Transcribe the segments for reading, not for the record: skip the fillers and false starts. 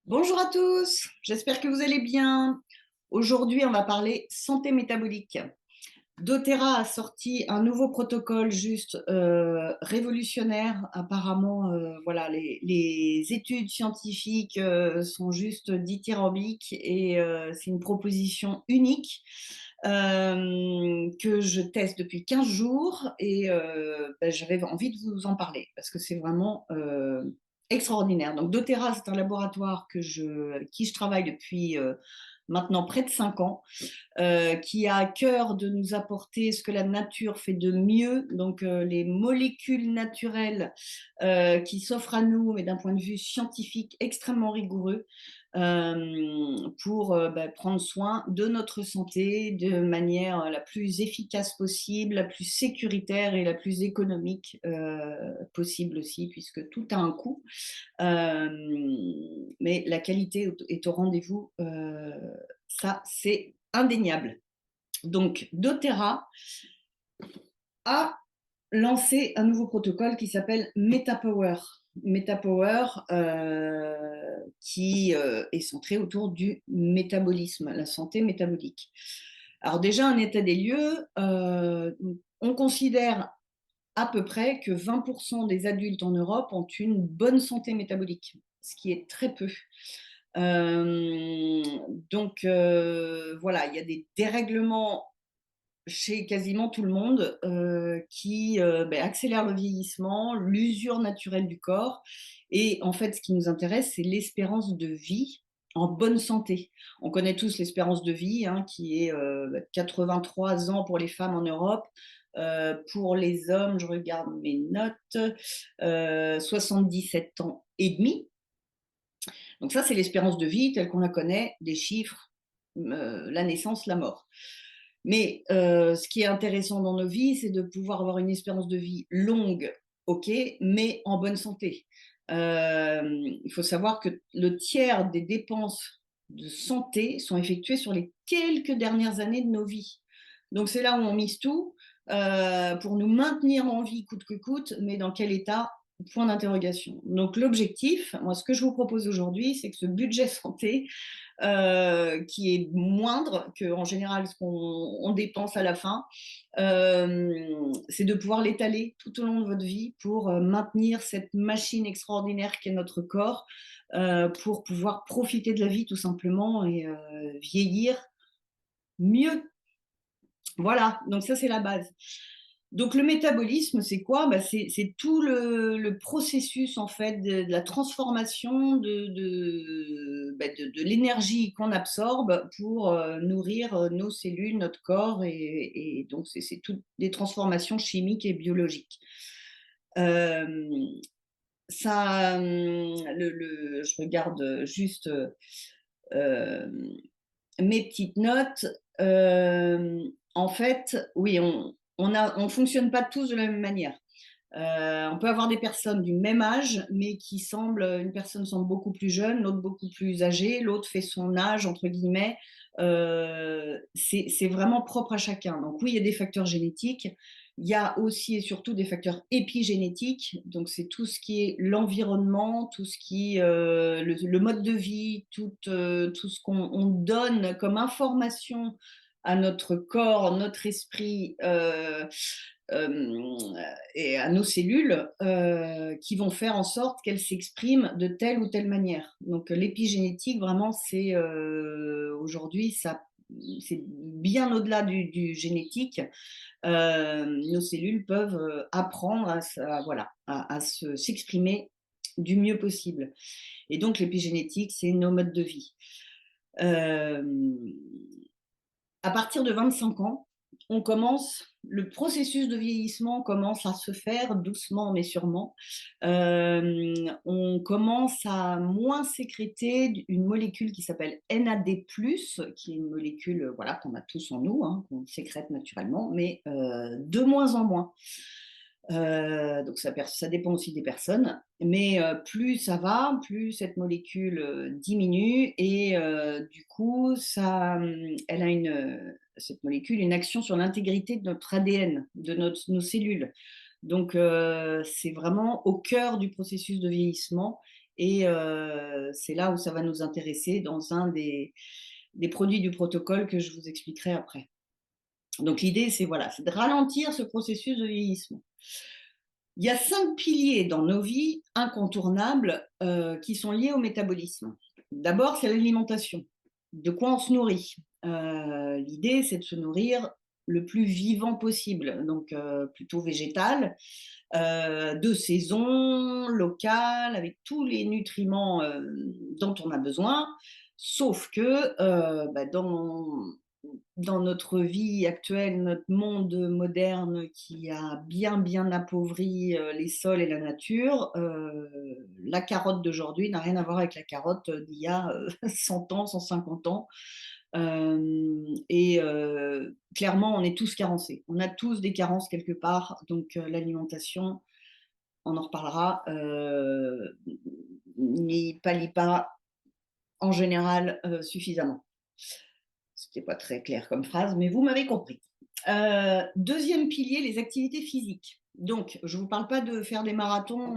Bonjour à tous, j'espère que vous allez bien. Aujourd'hui, on va parler santé métabolique. doTERRA a sorti un nouveau protocole juste révolutionnaire. Apparemment, voilà, les études scientifiques sont juste dithyrambiques et c'est une proposition unique que je teste depuis 15 jours et j'avais envie de vous en parler parce que c'est vraiment extraordinaire. Donc doTERRA, c'est un laboratoire avec qui je travaille depuis maintenant près de 5 ans, qui a à cœur de nous apporter ce que la nature fait de mieux, donc les molécules naturelles qui s'offrent à nous, mais d'un point de vue scientifique extrêmement rigoureux, pour prendre soin de notre santé de manière la plus efficace possible, la plus sécuritaire et la plus économique possible aussi, puisque tout a un coût. Mais la qualité est au rendez-vous, ça c'est indéniable. Donc doTERRA a lancé un nouveau protocole qui s'appelle MetaPower. MetaPower qui est centré autour du métabolisme, la santé métabolique. Alors déjà, un état des lieux, on considère à peu près que 20% des adultes en Europe ont une bonne santé métabolique, ce qui est très peu. Euh, voilà, il y a des dérèglements chez quasiment tout le monde qui accélèrent le vieillissement, l'usure naturelle du corps. Et en fait, ce qui nous intéresse, c'est l'espérance de vie en bonne santé. On connaît tous l'espérance de vie, hein, qui est 83 ans pour les femmes en Europe. Pour les hommes, je regarde mes notes, 77 ans et demi. Donc ça, c'est l'espérance de vie telle qu'on la connaît, des chiffres, la naissance, la mort. Mais ce qui est intéressant dans nos vies, c'est de pouvoir avoir une espérance de vie longue, ok, mais en bonne santé. Il faut savoir que le tiers des dépenses de santé sont effectuées sur les quelques dernières années de nos vies. Donc c'est là où on mise tout pour nous maintenir en vie coûte que coûte, mais dans quel état? Point d'interrogation. Donc l'objectif, moi ce que je vous propose aujourd'hui, c'est que ce budget santé, qui est moindre que en général ce qu'on dépense à la fin, c'est de pouvoir l'étaler tout au long de votre vie pour maintenir cette machine extraordinaire qu'est notre corps, pour pouvoir profiter de la vie tout simplement et vieillir mieux. Voilà, donc ça c'est la base. Donc le métabolisme, c'est quoi? C'est tout le processus en fait de la transformation de l'énergie qu'on absorbe pour nourrir nos cellules, notre corps, et donc c'est toutes des transformations chimiques et biologiques. Euh, je regarde juste euh, mes petites notes. En fait, oui, on fonctionne pas tous de la même manière. On peut avoir des personnes du même âge, mais une personne semble beaucoup plus jeune, l'autre beaucoup plus âgée, l'autre fait son âge, entre guillemets. C'est vraiment propre à chacun. Donc oui, il y a des facteurs génétiques. Il y a aussi et surtout des facteurs épigénétiques. Donc c'est tout ce qui est l'environnement, tout ce qui le mode de vie, tout ce qu'on donne comme information à notre corps, notre esprit, euh, et à nos cellules, qui vont faire en sorte qu'elles s'expriment de telle ou telle manière. Donc l'épigénétique, vraiment, c'est aujourd'hui, ça, c'est bien au-delà du génétique. Nos cellules peuvent apprendre voilà, s'exprimer du mieux possible. Et donc l'épigénétique, c'est nos modes de vie. Euh, à partir de 25 ans, le processus de vieillissement commence à se faire doucement mais sûrement. On commence à moins sécréter une molécule qui s'appelle NAD+, qui est une molécule voilà, qu'on a tous en nous, hein, qu'on sécrète naturellement, mais de moins en moins. Donc ça dépend aussi des personnes, mais plus ça va, plus cette molécule diminue et du coup, elle a cette molécule une action sur l'intégrité de notre ADN, de nos cellules. Donc c'est vraiment au cœur du processus de vieillissement et c'est là où ça va nous intéresser dans un des produits du protocole que je vous expliquerai après. Donc l'idée, c'est voilà, c'est de ralentir ce processus de vieillissement. Il y a 5 piliers dans nos vies incontournables, qui sont liés au métabolisme. D'abord, c'est l'alimentation. De quoi on se nourrit? L'idée, c'est de se nourrir le plus vivant possible, donc plutôt végétal, de saison, local, avec tous les nutriments, dont on a besoin. Sauf que, dans notre vie actuelle, notre monde moderne qui a bien, bien appauvri les sols et la nature, la carotte d'aujourd'hui n'a rien à voir avec la carotte d'il y a 100 ans, 150 ans. Clairement, on est tous carencés. On a tous des carences quelque part, donc l'alimentation, on en reparlera, n'y pallie pas en général suffisamment. C'était pas très clair comme phrase, mais vous m'avez compris. Deuxième pilier, les activités physiques. Donc, je ne vous parle pas de faire des marathons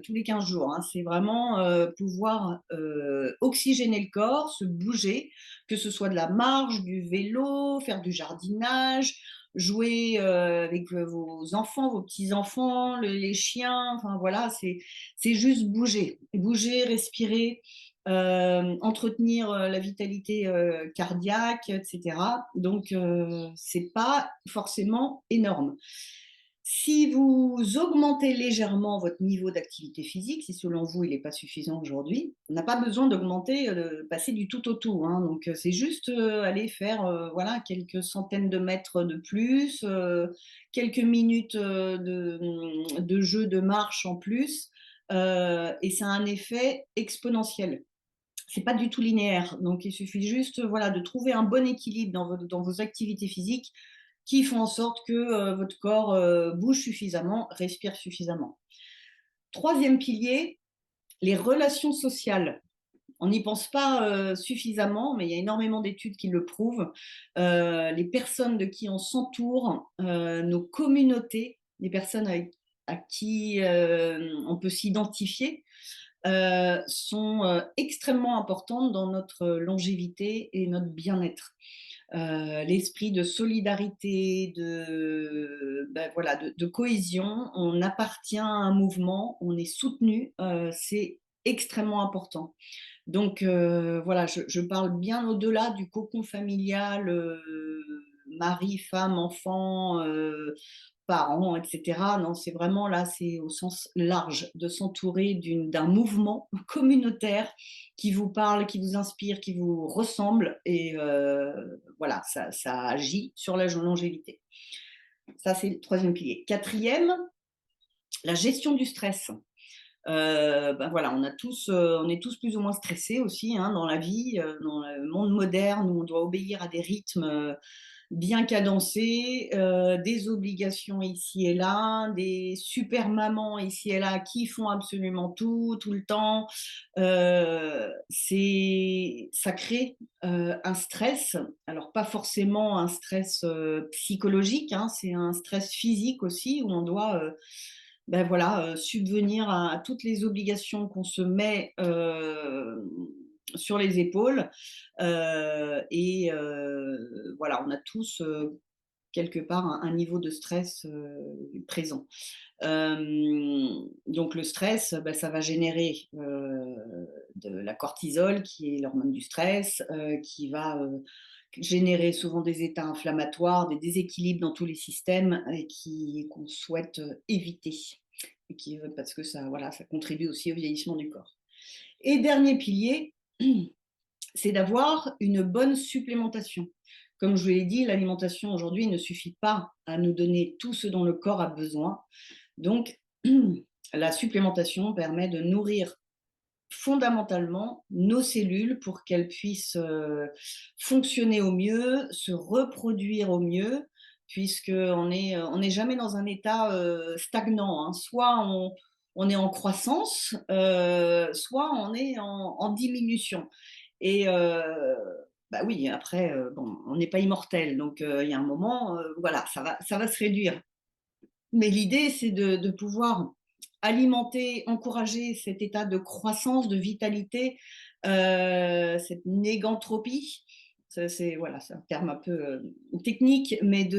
tous les 15 jours. Hein. C'est vraiment pouvoir oxygéner le corps, se bouger, que ce soit de la marche, du vélo, faire du jardinage, jouer avec vos enfants, vos petits-enfants, les chiens. Enfin voilà, c'est juste bouger. Bouger, respirer, entretenir la vitalité cardiaque, etc. Donc, c'est pas forcément énorme. Si vous augmentez légèrement votre niveau d'activité physique, si selon vous il n'est pas suffisant aujourd'hui, on n'a pas besoin d'augmenter, passer du tout au tout. Hein. Donc c'est juste aller faire voilà, quelques centaines de mètres de plus, quelques minutes de jeu de marche en plus, et ça a un effet exponentiel. C'est pas du tout linéaire. Donc, il suffit juste voilà, de trouver un bon équilibre dans vos activités physiques qui font en sorte que votre corps bouge suffisamment, respire suffisamment. Troisième pilier, les relations sociales. On n'y pense pas suffisamment, mais il y a énormément d'études qui le prouvent. Les personnes de qui on s'entoure, nos communautés, les personnes à qui on peut s'identifier, sont extrêmement importantes dans notre longévité et notre bien-être. L'esprit de solidarité, voilà, de cohésion, on appartient à un mouvement, on est soutenu, c'est extrêmement important. Donc voilà, je parle bien au-delà du cocon familial, mari, femme, enfant, parents, etc. Non, c'est vraiment là, c'est au sens large, de s'entourer d'un mouvement communautaire qui vous parle, qui vous inspire, qui vous ressemble, et voilà, ça agit sur la longévité. Ça, c'est le troisième pilier. Quatrième, la gestion du stress. Voilà, on est tous plus ou moins stressés aussi hein, dans la vie, dans le monde moderne où on doit obéir à des rythmes bien cadencés, des obligations ici et là, des super mamans ici et là qui font absolument tout, tout le temps. Ça crée un stress, alors pas forcément un stress psychologique, hein, c'est un stress physique aussi où on doit voilà, subvenir à toutes les obligations qu'on se met sur les épaules. Voilà, on a tous quelque part un niveau de stress présent. Donc le stress, ça va générer de la cortisol, qui est l'hormone du stress, qui va générer souvent des états inflammatoires, des déséquilibres dans tous les systèmes et qu'on souhaite éviter. Parce que ça, voilà, ça contribue aussi au vieillissement du corps. Et dernier pilier, c'est d'avoir une bonne supplémentation. Comme je vous l'ai dit, l'alimentation aujourd'hui ne suffit pas à nous donner tout ce dont le corps a besoin. Donc, la supplémentation permet de nourrir fondamentalement nos cellules pour qu'elles puissent fonctionner au mieux, se reproduire au mieux, puisqu'on n'est jamais dans un état stagnant. Hein. Soit on est en croissance, soit on est en diminution. Et oui, après, bon, on n'est pas immortel, donc il y a un moment, voilà, ça va se réduire. Mais l'idée, c'est de pouvoir alimenter, encourager cet état de croissance, de vitalité, cette négantropie. C'est voilà, c'est un terme un peu technique, mais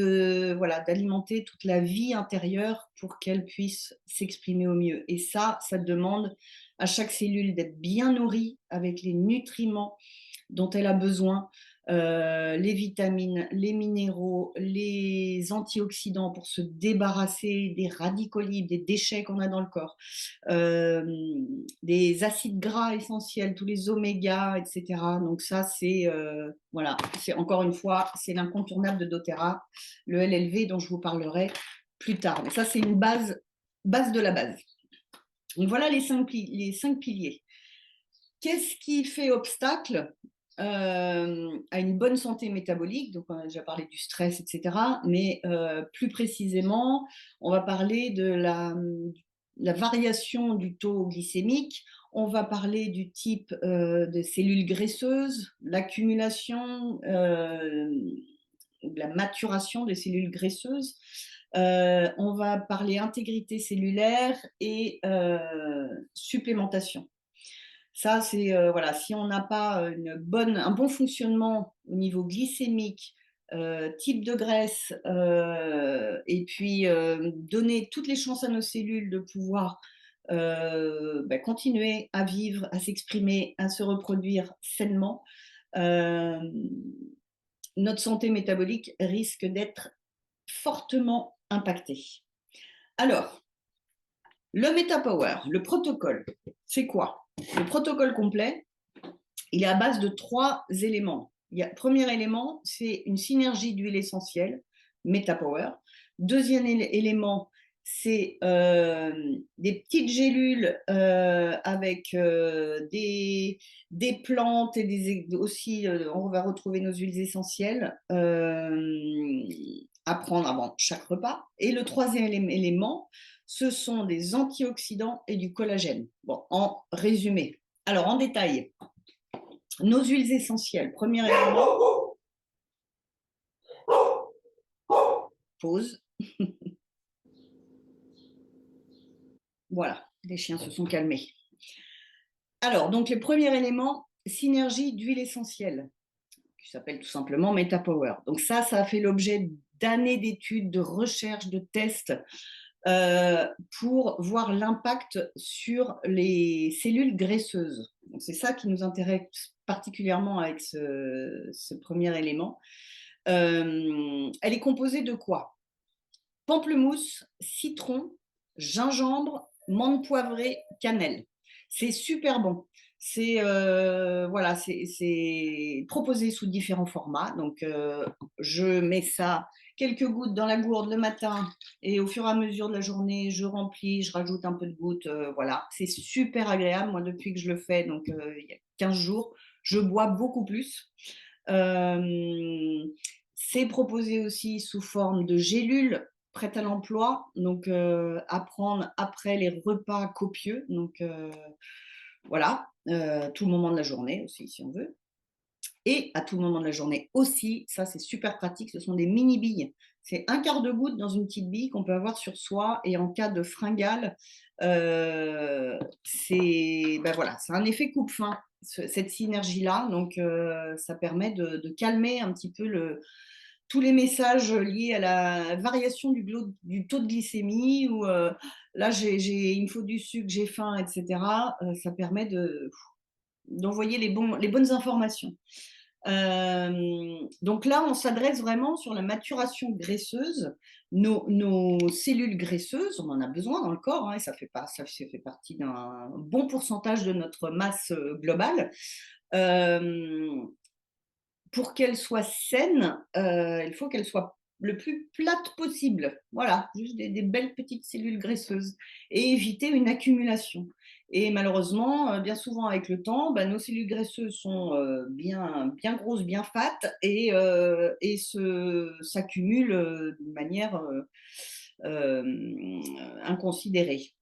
voilà, d'alimenter toute la vie intérieure pour qu'elle puisse s'exprimer au mieux. Et ça demande à chaque cellule d'être bien nourrie avec les nutriments dont elle a besoin, les vitamines, les minéraux, les antioxydants pour se débarrasser des radicaux libres, des déchets qu'on a dans le corps, des acides gras essentiels, tous les oméga, etc. Donc ça, c'est voilà, c'est encore une fois, c'est l'incontournable de doTERRA, le LLV dont je vous parlerai plus tard. Mais ça, c'est une base de la base. Donc voilà les cinq piliers. Qu'est-ce qui fait obstacle à une bonne santé métabolique? Donc, on a déjà parlé du stress, etc. Mais plus précisément, on va parler de la variation du taux glycémique. On va parler du type de cellules graisseuses, l'accumulation, la maturation des cellules graisseuses. On va parler intégrité cellulaire et supplémentation. Ça, c'est voilà, si on n'a pas un bon fonctionnement au niveau glycémique, type de graisse, et puis donner toutes les chances à nos cellules de pouvoir continuer à vivre, à s'exprimer, à se reproduire sainement, notre santé métabolique risque d'être fortement impactée. Alors, le MetaPower, le protocole, c'est quoi? Le protocole complet, il est à base de 3 éléments. Premier élément, c'est une synergie d'huile essentielle, MetaPower. Deuxième élément, c'est des petites gélules avec des plantes et aussi, on va retrouver nos huiles essentielles à prendre avant chaque repas. Et le troisième élément, ce sont des antioxydants et du collagène. Bon, en résumé. Alors, en détail, nos huiles essentielles, premier élément, pause. Voilà, les chiens se sont calmés. Alors, donc, le premier élément, synergie d'huile essentielle, qui s'appelle tout simplement MetaPower. Donc ça a fait l'objet d'années d'études, de recherches, de tests pour voir l'impact sur les cellules graisseuses. C'est ça qui nous intéresse particulièrement avec ce premier élément. Elle est composée de quoi? Pamplemousse, citron, gingembre, menthe poivrée, cannelle. C'est super bon. C'est voilà, c'est proposé sous différents formats. Donc, je mets ça quelques gouttes dans la gourde le matin et au fur et à mesure de la journée, je remplis, je rajoute un peu de gouttes. Voilà, c'est super agréable. Moi, depuis que je le fais, donc il y a 15 jours, je bois beaucoup plus. C'est proposé aussi sous forme de gélules prêtes à l'emploi, donc à prendre après les repas copieux. Donc voilà, tout le moment de la journée aussi, si on veut. Et à tout moment de la journée aussi, ça c'est super pratique, ce sont des mini billes. C'est un quart de goutte dans une petite bille qu'on peut avoir sur soi et en cas de fringale, c'est voilà, c'est un effet coupe-faim, cette synergie-là. Donc ça permet de calmer un petit peu tous les messages liés à la variation du taux de glycémie ou là il me faut du sucre, j'ai faim, etc. Ça permet d'envoyer les bonnes informations. Donc là, on s'adresse vraiment sur la maturation graisseuse. Nos cellules graisseuses, on en a besoin dans le corps, hein, et ça fait partie d'un bon pourcentage de notre masse globale. Pour qu'elles soient saines, il faut qu'elles soient le plus plates possible. Voilà, juste des belles petites cellules graisseuses et éviter une accumulation. Et malheureusement, bien souvent avec le temps, nos cellules graisseuses sont bien grosses, bien fat et s'accumulent de manière inconsidérée.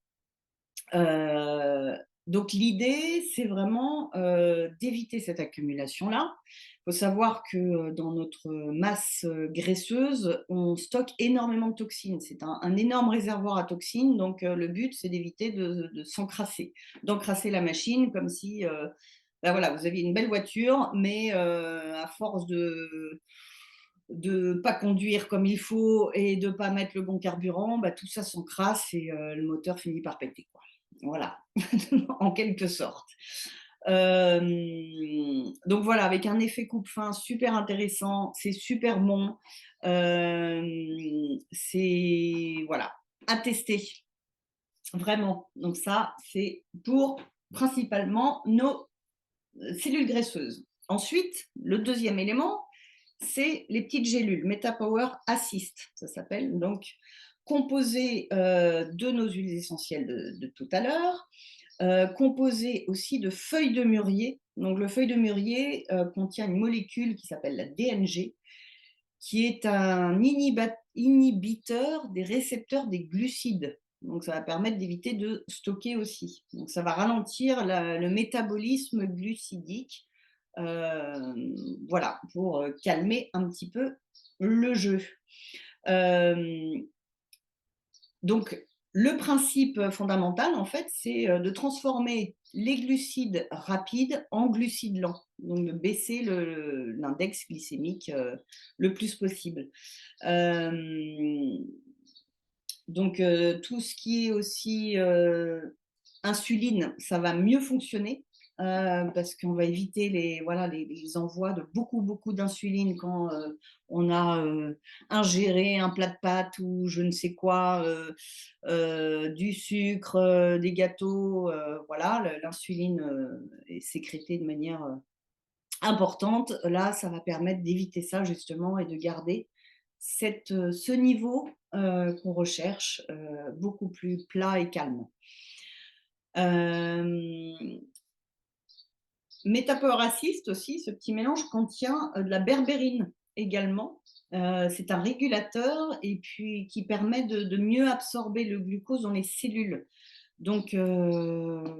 Donc l'idée, c'est vraiment, d'éviter cette accumulation-là. Il faut savoir que, dans notre masse, graisseuse, on stocke énormément de toxines. C'est un énorme réservoir à toxines, donc le but, c'est d'éviter de s'encrasser, d'encrasser la machine comme si, bah, voilà, vous aviez une belle voiture, mais à force de pas conduire comme il faut et de pas mettre le bon carburant, bah, tout ça s'encrasse et le moteur finit par péter, quoi. Voilà, en quelque sorte. Donc voilà, avec un effet coupe-fin super intéressant, c'est super bon. C'est voilà, à tester, vraiment. Donc ça, c'est pour principalement nos cellules graisseuses. Ensuite, le deuxième élément, c'est les petites gélules, MetaPower Assist, ça s'appelle, donc composées de nos huiles essentielles de tout à l'heure, composées aussi de feuilles de mûrier. Donc le feuille de mûrier contient une molécule qui s'appelle la DNG, qui est un inhibiteur des récepteurs des glucides. Donc ça va permettre d'éviter de stocker aussi. Donc ça va ralentir le métabolisme glucidique, voilà, pour calmer un petit peu le jeu. Donc le principe fondamental, en fait, c'est de transformer les glucides rapides en glucides lents, donc de baisser l'index glycémique le plus possible. Donc tout ce qui est aussi insuline, ça va mieux fonctionner parce qu'on va éviter voilà, les envois de beaucoup d'insuline quand on a ingéré un plat de pâtes ou je ne sais quoi, du sucre, des gâteaux. Voilà, l'insuline est sécrétée de manière importante. Là, ça va permettre d'éviter ça justement et de garder ce niveau qu'on recherche beaucoup plus plat et calme. Metapower Assist aussi, ce petit mélange contient de la berbérine également. C'est un régulateur et puis qui permet de mieux absorber le glucose dans les cellules. Donc, quand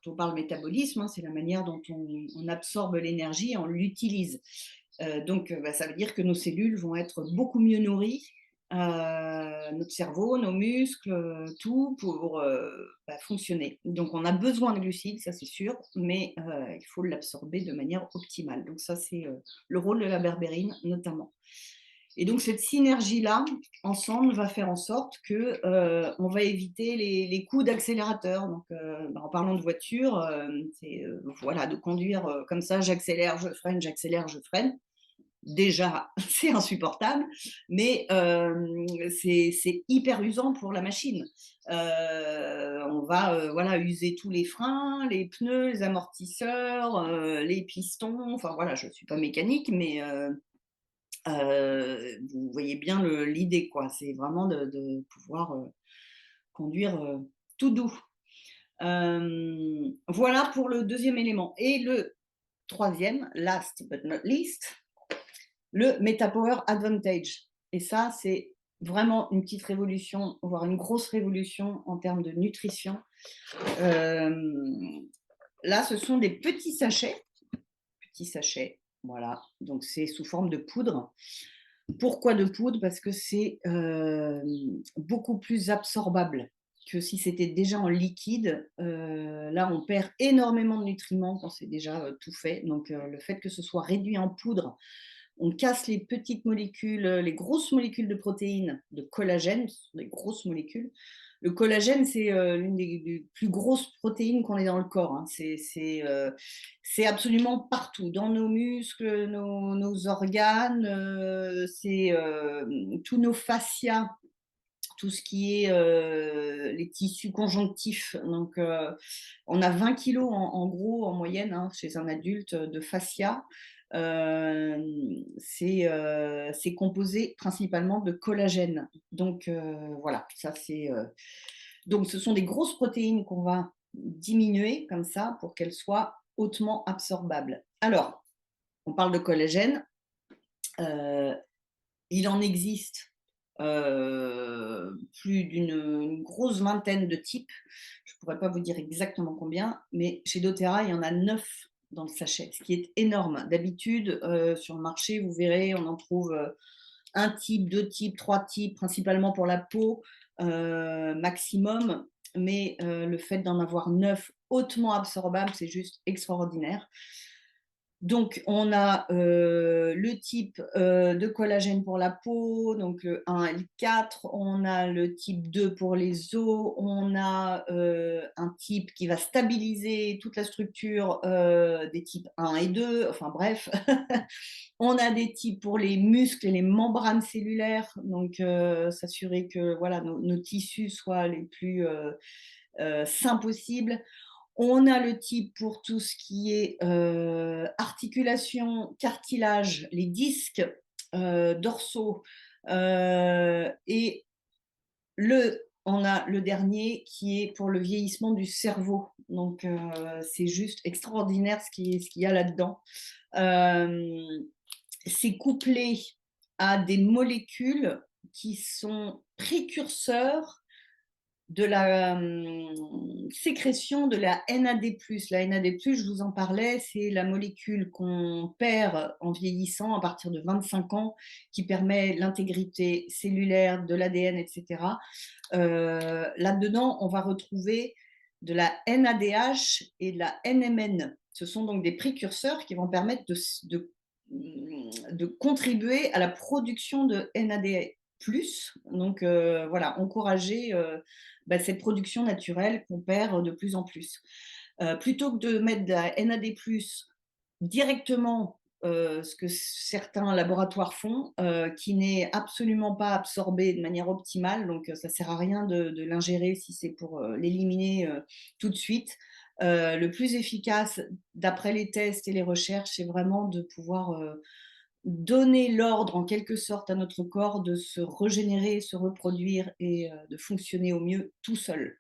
on parle métabolisme, hein, c'est la manière dont on absorbe l'énergie, on l'utilise. Donc, bah, ça veut dire que nos cellules vont être beaucoup mieux nourries, notre cerveau, nos muscles, tout pour bah, fonctionner. Donc, on a besoin de glucides, ça c'est sûr, mais il faut l'absorber de manière optimale. Donc, ça, c'est le rôle de la berbérine notamment. Et donc, cette synergie-là, ensemble, va faire en sorte que on va éviter les coups d'accélérateur. Donc, bah, en parlant de voiture, c'est voilà, de conduire comme ça, j'accélère, je freine, j'accélère, je freine. Déjà, c'est insupportable, mais c'est hyper usant pour la machine. On va voilà, user tous les freins, les pneus, les amortisseurs, les pistons. Enfin voilà, je ne suis pas mécanique, mais vous voyez bien l'idée, quoi. C'est vraiment de pouvoir conduire tout doux. Voilà pour le deuxième élément. Et le troisième, last but not least, le MetaPower Advantage. Et ça, c'est vraiment une petite révolution, voire une grosse révolution en termes de nutrition. Là, ce sont des petits sachets, voilà. Donc, c'est sous forme de poudre. Pourquoi de poudre? Parce que c'est beaucoup plus absorbable que si c'était déjà en liquide. Là, on perd énormément de nutriments quand c'est déjà tout fait. Donc, le fait que ce soit réduit en poudre, on casse les petites molécules, les grosses molécules de protéines, de collagène, ce sont des grosses molécules. Le collagène, c'est l'une des plus grosses protéines qu'on ait dans le corps, hein. C'est absolument partout, dans nos muscles, nos organes, c'est tous nos fascias, tout ce qui est les tissus conjonctifs. Donc, on a 20 kilos en gros, en moyenne, hein, chez un adulte, de fascia. C'est composé principalement de collagène. Donc, voilà, ça c'est. Donc, ce sont des grosses protéines qu'on va diminuer comme ça pour qu'elles soient hautement absorbables. Alors, on parle de collagène. Il en existe plus d'une grosse vingtaine de types. Je ne pourrais pas vous dire exactement combien, mais chez doTERRA, il y en a 9 dans le sachet, ce qui est énorme. D'habitude, sur le marché, vous verrez, on en trouve, 1 type, 2 types, 3 types, principalement pour la peau, maximum. Mais le fait d'en avoir 9 hautement absorbables, c'est juste extraordinaire. Donc, on a le type de collagène pour la peau, donc le 1 et le 4. On a le type 2 pour les os. On a un type qui va stabiliser toute la structure des types 1 et 2. Enfin bref, on a des types pour les muscles et les membranes cellulaires, donc s'assurer que voilà, nos tissus soient les plus sains possibles. On a le type pour tout ce qui est articulation, cartilage, les disques dorsaux. Et on a le dernier qui est pour le vieillissement du cerveau. Donc, c'est juste extraordinaire ce qu'il y a là-dedans. C'est couplé à des molécules qui sont précurseurs de la sécrétion de la NAD+. La NAD+, je vous en parlais, c'est la molécule qu'on perd en vieillissant à partir de 25 ans, qui permet l'intégrité cellulaire de l'ADN, etc. Là-dedans, on va retrouver de la NADH et de la NMN. Ce sont donc des précurseurs qui vont permettre de contribuer à la production de NAD+. Donc voilà, encourager cette production naturelle qu'on perd de plus en plus. Plutôt que de mettre de la NAD+, directement, ce que certains laboratoires font, qui n'est absolument pas absorbé de manière optimale, donc ça ne sert à rien de l'ingérer si c'est pour l'éliminer tout de suite. Le plus efficace, d'après les tests et les recherches, c'est vraiment de pouvoir donner l'ordre en quelque sorte à notre corps de se régénérer, se reproduire et de fonctionner au mieux tout seul.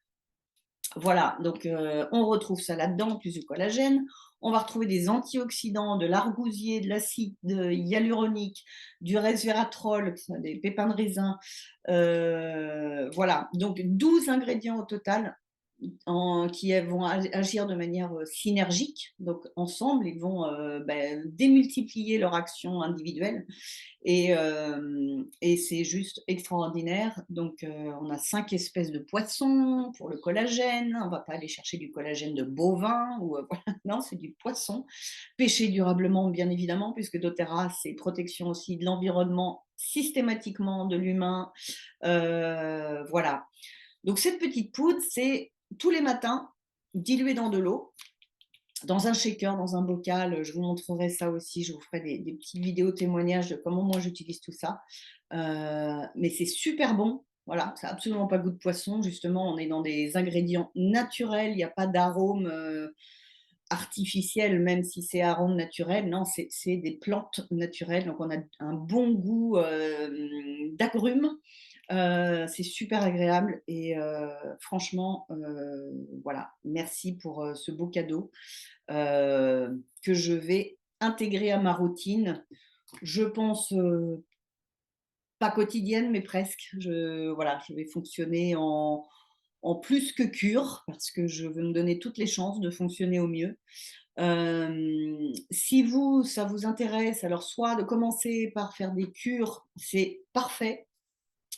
Voilà, donc on retrouve ça là-dedans, en plus du collagène. On va retrouver des antioxydants, de l'argousier, de l'acide hyaluronique, du resveratrol, des pépins de raisin. Voilà, donc 12 ingrédients au total qui vont agir de manière synergique. Donc ensemble, ils vont démultiplier leur action individuelle. Et c'est juste extraordinaire. Donc, on a 5 espèces de poissons pour le collagène. On ne va pas aller chercher du collagène de bovin ou voilà. Non, c'est du poisson. Pêché durablement, bien évidemment, puisque doTERRA, c'est protection aussi de l'environnement, systématiquement de l'humain. Voilà. Donc, cette petite poudre, c'est tous les matins diluée dans de l'eau, dans un shaker, dans un bocal. Je vous montrerai ça aussi. Je vous ferai des petites vidéos témoignages de comment moi j'utilise tout ça. Mais c'est super bon. Voilà, ça n'a absolument pas goût de poisson. Justement, on est dans des ingrédients naturels. Il n'y a pas d'arôme artificiel, même si c'est arôme naturel. Non, c'est des plantes naturelles. Donc, on a un bon goût d'agrumes. C'est super agréable et franchement, voilà, merci pour ce beau cadeau que je vais intégrer à ma routine. Je pense pas quotidienne, mais presque. Voilà, je vais fonctionner en plus que cure parce que je veux me donner toutes les chances de fonctionner au mieux. Si ça vous intéresse, alors soit de commencer par faire des cures, c'est parfait.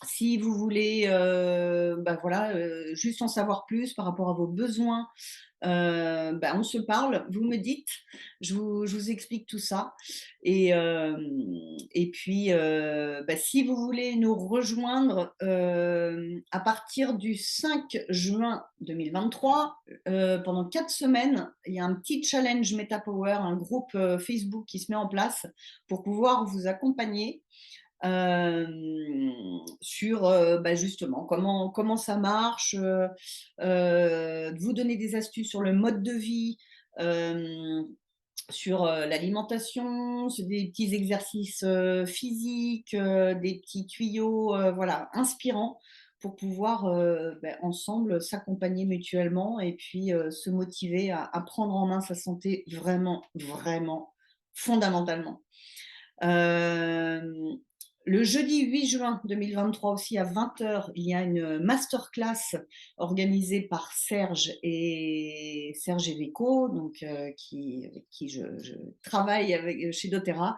Si vous voulez voilà, juste en savoir plus par rapport à vos besoins, on se parle, vous me dites, je vous explique tout ça. Et puis, si vous voulez nous rejoindre à partir du 5 juin 2023, pendant 4 semaines, il y a un petit challenge MetaPower, un groupe Facebook qui se met en place pour pouvoir vous accompagner sur justement comment ça marche, vous donner des astuces sur le mode de vie, sur l'alimentation, sur des petits exercices physiques, des petits tuyaux voilà, inspirants pour pouvoir ensemble s'accompagner mutuellement et puis se motiver à prendre en main sa santé vraiment, vraiment fondamentalement. Le jeudi 8 juin 2023 aussi à 20 h, il y a une masterclass organisée par Serge et Veco, donc avec qui je travaille chez doTERRA.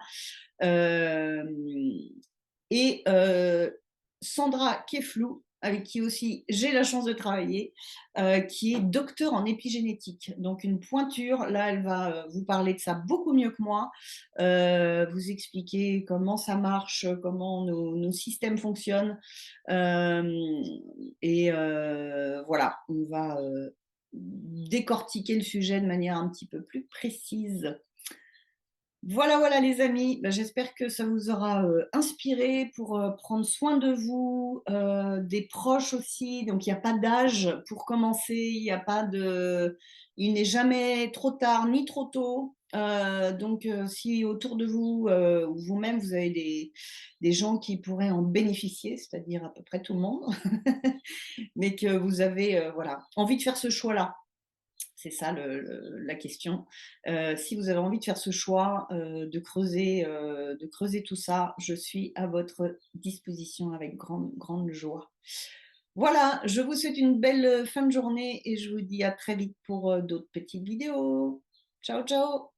Et Sandra Keflou, avec qui aussi j'ai la chance de travailler, qui est docteur en épigénétique, donc une pointure. Là, elle va vous parler de ça beaucoup mieux que moi, vous expliquer comment ça marche, comment nos systèmes fonctionnent. Et voilà, on va décortiquer le sujet de manière un petit peu plus précise. Voilà, voilà les amis, bah, j'espère que ça vous aura inspiré pour prendre soin de vous, des proches aussi. Donc il n'y a pas d'âge pour commencer, il n'est jamais trop tard ni trop tôt. Donc si autour de vous ou vous-même vous avez des gens qui pourraient en bénéficier, c'est-à-dire à peu près tout le monde, mais que vous avez voilà, envie de faire ce choix-là. C'est ça la question. Si vous avez envie de faire ce choix, de creuser tout ça, je suis à votre disposition avec grande, grande joie. Voilà, je vous souhaite une belle fin de journée et je vous dis à très vite pour d'autres petites vidéos. Ciao, ciao!